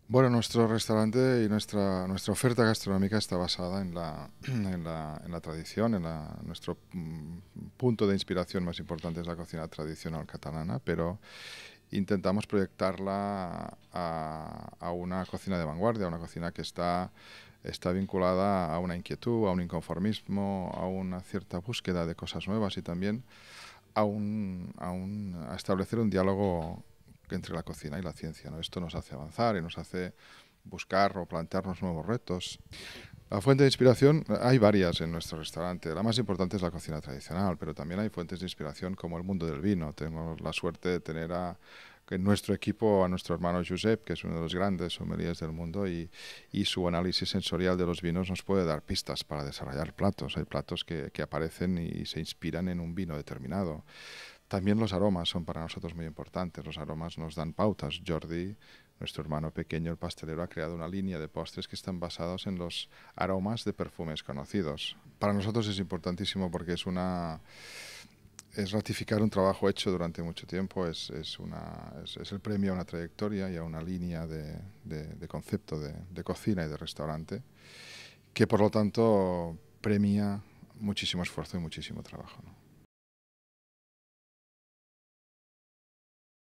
Bueno, nuestro restaurante y nuestra oferta gastronómica está basada en la tradición, nuestro punto de inspiración más importante es la cocina tradicional catalana, pero intentamos proyectarla a una cocina de vanguardia, a una cocina que está vinculada a una inquietud, a un inconformismo, a una cierta búsqueda de cosas nuevas y también a establecer un diálogo entre la cocina y la ciencia, ¿no? Esto nos hace avanzar y nos hace buscar o plantearnos nuevos retos. La fuente de inspiración, hay varias en nuestro restaurante. La más importante es la cocina tradicional, pero también hay fuentes de inspiración como el mundo del vino. Tenemos la suerte de tener en nuestro equipo a nuestro hermano Josep, que es uno de los grandes sommeliers del mundo, y su análisis sensorial de los vinos nos puede dar pistas para desarrollar platos. Hay platos que aparecen y se inspiran en un vino determinado. También los aromas son para nosotros muy importantes. Los aromas nos dan pautas. Jordi, nuestro hermano pequeño, el pastelero, ha creado una línea de postres que están basados en los aromas de perfumes conocidos. Para nosotros es importantísimo porque es ratificar un trabajo hecho durante mucho tiempo, es el premio a una trayectoria y a una línea de concepto de cocina y de restaurante, que por lo tanto premia muchísimo esfuerzo y muchísimo trabajo, ¿no?